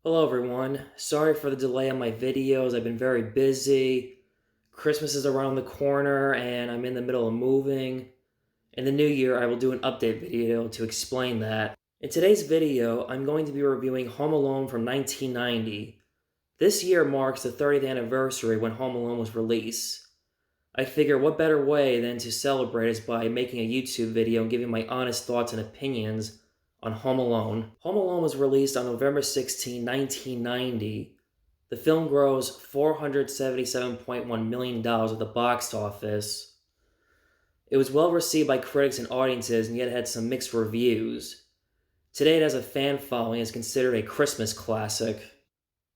Hello everyone. Sorry for the delay on my videos. I've been very busy. Christmas is around the corner and I'm in the middle of moving. In the new year, I will do an update video to explain that. In today's video, I'm going to be reviewing Home Alone from 1990. This year marks the 30th anniversary when Home Alone was released. I figure what better way than to celebrate is by making a YouTube video and giving my honest thoughts and opinions on Home Alone. Home Alone was released on November 16, 1990. The film grossed $477.1 million at the box office. It was well received by critics and audiences, and yet had some mixed reviews. Today it has a fan following and is considered a Christmas classic.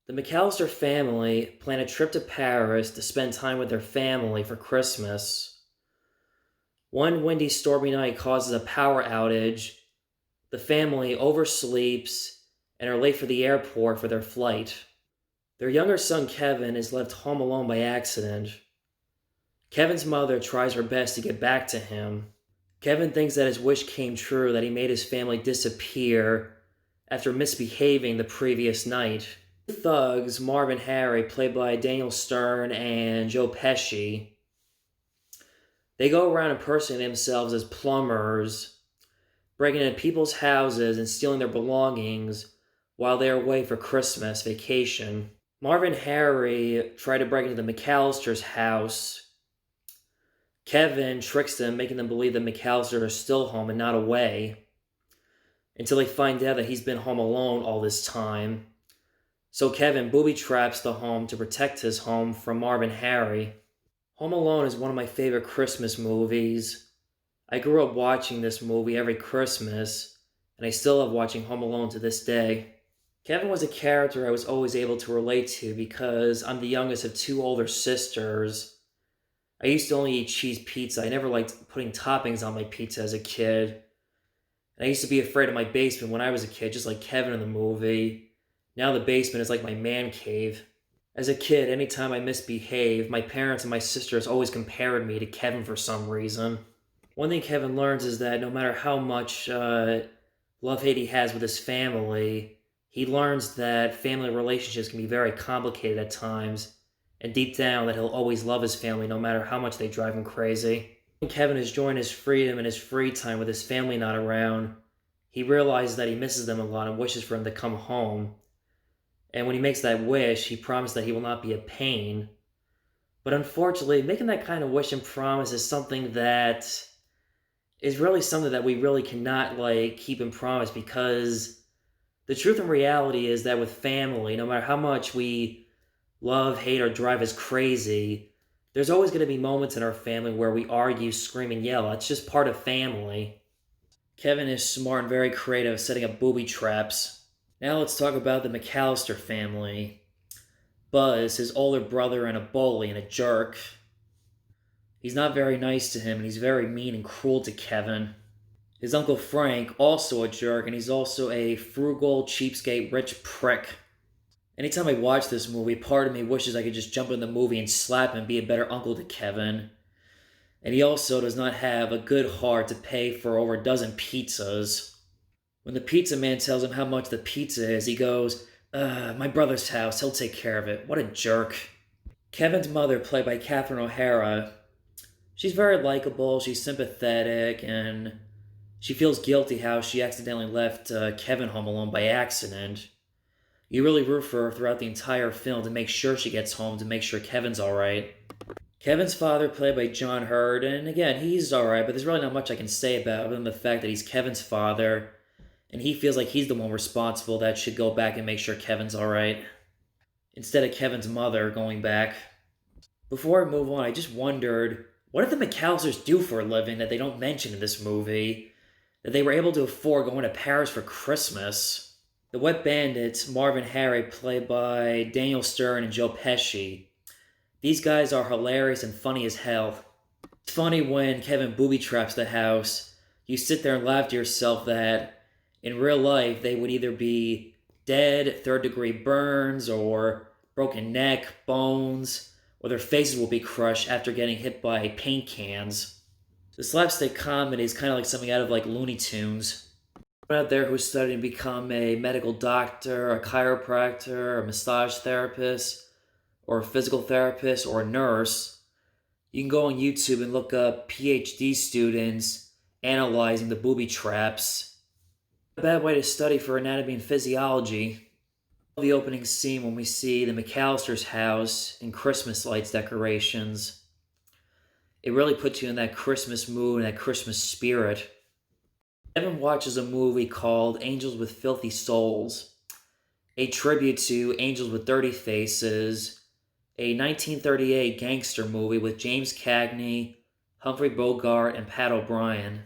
The McAllister family plan a trip to Paris to spend time with their family for Christmas. One windy, stormy night causes a power outage. The family oversleeps and are late for the airport for their flight. Their younger son Kevin is left home alone by accident. Kevin's mother tries her best to get back to him. Kevin thinks that his wish came true, that he made his family disappear after misbehaving the previous night. Thugs, Marv and Harry, played by Daniel Stern and Joe Pesci, they go around impersonating themselves as plumbers, breaking into people's houses and stealing their belongings while they're away for Christmas vacation. Marv and Harry try to break into the McAllister's house. Kevin tricks them, making them believe that McAllister is still home and not away, until they find out that he's been home alone all this time. So Kevin booby traps the home to protect his home from Marv and Harry. Home Alone is one of my favorite Christmas movies. I grew up watching this movie every Christmas, and I still love watching Home Alone to this day. Kevin was a character I was always able to relate to because I'm the youngest of two older sisters. I used to only eat cheese pizza. I never liked putting toppings on my pizza as a kid. And I used to be afraid of my basement when I was a kid, just like Kevin in the movie. Now the basement is like my man cave. As a kid, anytime I misbehaved, my parents and my sisters always compared me to Kevin for some reason. One thing Kevin learns is that no matter how much love-hate he has with his family, he learns that family relationships can be very complicated at times, and deep down that he'll always love his family no matter how much they drive him crazy. When Kevin is enjoying his freedom and his free time with his family not around, he realizes that he misses them a lot and wishes for them to come home. And when he makes that wish, he promises that he will not be a pain. But unfortunately, making that kind of wish and promise is something that is really something that we really cannot keep in promise, because the truth and reality is that with family, no matter how much we love, hate, or drive us crazy, there's always going to be moments in our family where we argue, scream, and yell. It's just part of family. Kevin is smart and very creative at setting up booby traps. Now let's talk about the McAllister family. Buzz, his older brother, and a bully and a jerk. He's not very nice to him, and he's very mean and cruel to Kevin. His Uncle Frank, also a jerk, and he's also a frugal, cheapskate, rich prick. Anytime I watch this movie, part of me wishes I could just jump in the movie and slap him and be a better uncle to Kevin. And he also does not have a good heart to pay for over a dozen pizzas. When the pizza man tells him how much the pizza is, he goes, my brother's house, he'll take care of it. What a jerk. Kevin's mother, played by Catherine O'Hara, she's very likable, she's sympathetic, and she feels guilty how she accidentally left Kevin home alone by accident. You really root for her throughout the entire film to make sure she gets home, to make sure Kevin's alright. Kevin's father, played by John Hurt, and again, he's alright, but there's really not much I can say about him other than the fact that he's Kevin's father, and he feels like he's the one responsible that should go back and make sure Kevin's alright, instead of Kevin's mother going back. Before I move on, I just wondered, what did the McAllisters do for a living that they don't mention in this movie, that they were able to afford going to Paris for Christmas? The Wet Bandits, Marv and Harry, played by Daniel Stern and Joe Pesci. These guys are hilarious and funny as hell. It's funny when Kevin booby traps the house. You sit there and laugh to yourself that in real life, they would either be dead, third-degree burns, or broken neck, bones, or their faces will be crushed after getting hit by paint cans. The slapstick comedy is kind of like something out of Looney Tunes. Out there who's studying to become a medical doctor, a chiropractor, a massage therapist, or a physical therapist, or a nurse, you can go on YouTube and look up PhD students analyzing the booby traps. A bad way to study for anatomy and physiology. The opening scene when we see the McAllister's house and Christmas lights decorations. It really puts you in that Christmas mood and that Christmas spirit. Evan watches a movie called Angels with Filthy Souls, a tribute to Angels with Dirty Faces, a 1938 gangster movie with James Cagney, Humphrey Bogart, and Pat O'Brien.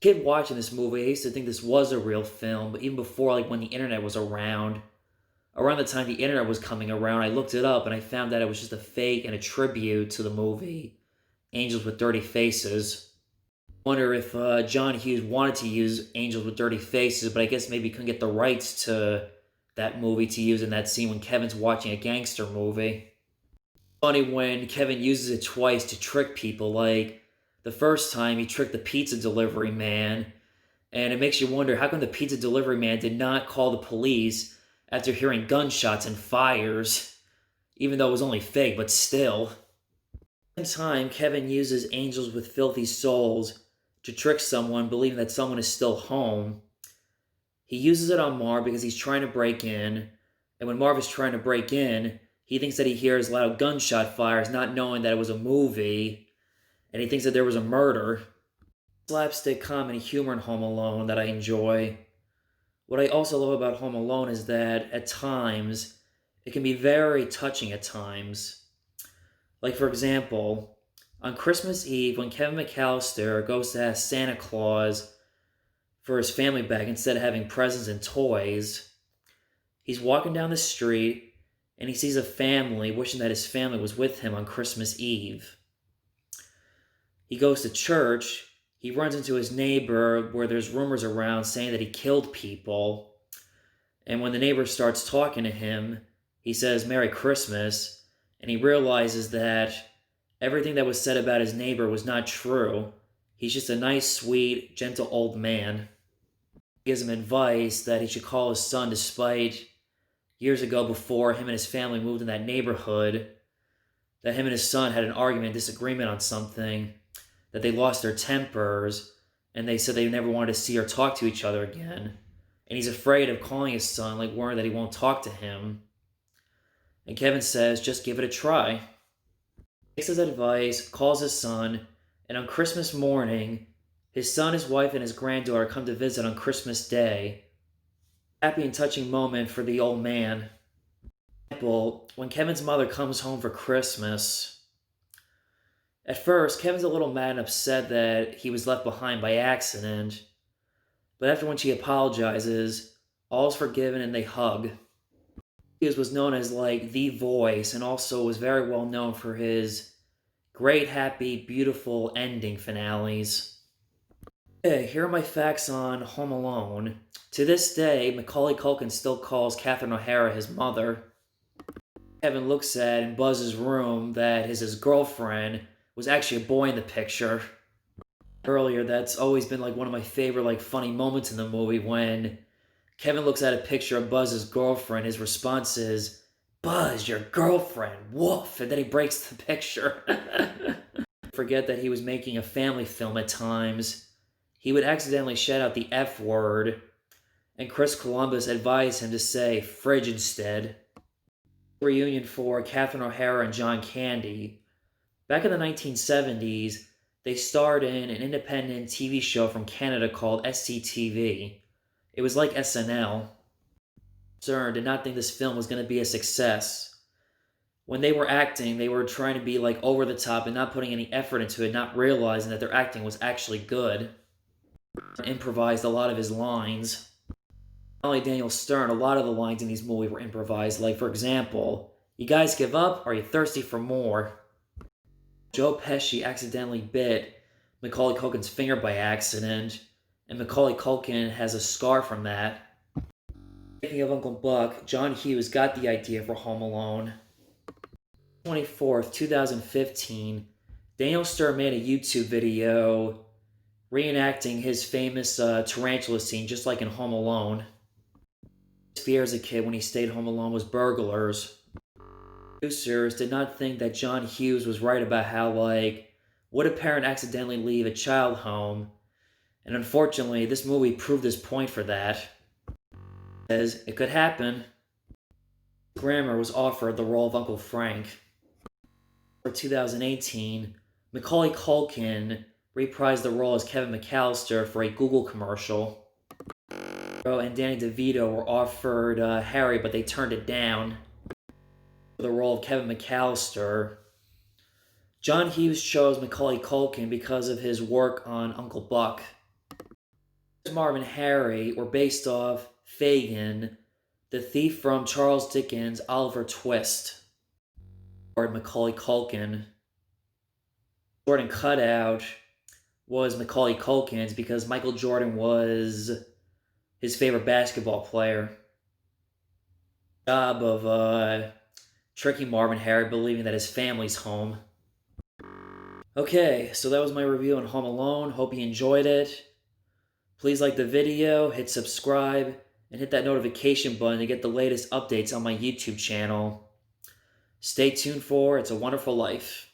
Kid watching this movie, I used to think this was a real film, but even before, when the internet was around the time the internet was coming around, I looked it up and I found that it was just a fake and a tribute to the movie Angels with Dirty Faces. I wonder if John Hughes wanted to use Angels with Dirty Faces, but I guess maybe he couldn't get the rights to that movie to use in that scene when Kevin's watching a gangster movie. Funny when Kevin uses it twice to trick people, like the first time he tricked the pizza delivery man, and it makes you wonder how come the pizza delivery man did not call the police after hearing gunshots and fires, even though it was only fake, but still. At the same time, Kevin uses Angels with Filthy Souls to trick someone believing that someone is still home. He uses it on Marv because he's trying to break in, and when Marv is trying to break in, he thinks that he hears loud gunshot fires, not knowing that it was a movie, and he thinks that there was a murder. Slapstick comedy humor in Home Alone that I enjoy. What I also love about Home Alone is that, at times, it can be very touching at times. Like, for example, on Christmas Eve, when Kevin McAllister goes to ask Santa Claus for his family back instead of having presents and toys, he's walking down the street and he sees a family wishing that his family was with him on Christmas Eve. He goes to church, he runs into his neighbor where there's rumors around saying that he killed people, and when the neighbor starts talking to him, he says Merry Christmas, and he realizes that everything that was said about his neighbor was not true. He's just a nice, sweet, gentle old man. He gives him advice that he should call his son despite years ago before him and his family moved in that neighborhood, that him and his son had an argument, disagreement on something, that they lost their tempers, and they said they never wanted to see or talk to each other again. And he's afraid of calling his son, worried that he won't talk to him. And Kevin says, just give it a try. Takes his advice, calls his son, and on Christmas morning, his son, his wife, and his granddaughter come to visit on Christmas Day. Happy and touching moment for the old man. For example, when Kevin's mother comes home for Christmas, at first, Kevin's a little mad and upset that he was left behind by accident, but after when she apologizes, all's forgiven and they hug. He was known as the voice, and also was very well known for his great, happy, beautiful ending finales. Okay, here are my facts on Home Alone. To this day, Macaulay Culkin still calls Catherine O'Hara his mother. Kevin looks at in Buzz's room that his girlfriend was actually a boy in the picture. Earlier, that's always been one of my favorite funny moments in the movie when Kevin looks at a picture of Buzz's girlfriend. His response is, "Buzz, your girlfriend, woof," and then he breaks the picture. Forget that he was making a family film at times. He would accidentally shout out the F word, and Chris Columbus advised him to say fridge instead. Reunion for Catherine O'Hara and John Candy. Back in the 1970s, they starred in an independent TV show from Canada called SCTV. It was like SNL. Stern did not think this film was going to be a success. When they were acting, they were trying to be over the top and not putting any effort into it, not realizing that their acting was actually good. Improvised a lot of his lines. Not only Daniel Stern, a lot of the lines in these movies were improvised. For example, "You guys give up? Or are you thirsty for more?" Joe Pesci accidentally bit Macaulay Culkin's finger by accident, and Macaulay Culkin has a scar from that. Speaking of Uncle Buck, John Hughes got the idea for Home Alone. 24th, 2015, Daniel Stern made a YouTube video reenacting his famous tarantula scene, just like in Home Alone. His fear as a kid when he stayed home alone was burglars. Producers did not think that John Hughes was right about how, would a parent accidentally leave a child home? And unfortunately, this movie proved his point for that. Says it could happen. Grammer was offered the role of Uncle Frank. For 2018, Macaulay Culkin reprised the role as Kevin McAllister for a Google commercial. And Danny DeVito were offered Harry, but they turned it down for the role of Kevin McAllister. John Hughes chose Macaulay Culkin because of his work on Uncle Buck. Marv and Harry were based off Fagin, the thief from Charles Dickens' Oliver Twist. Or Macaulay Culkin. Jordan cutout was Macaulay Culkin's because Michael Jordan was his favorite basketball player. Job of tricking Marv and Harry believing that his family's home. Okay, so that was my review on Home Alone. Hope you enjoyed it. Please like the video, hit subscribe, and hit that notification button to get the latest updates on my YouTube channel. Stay tuned for It's a Wonderful Life.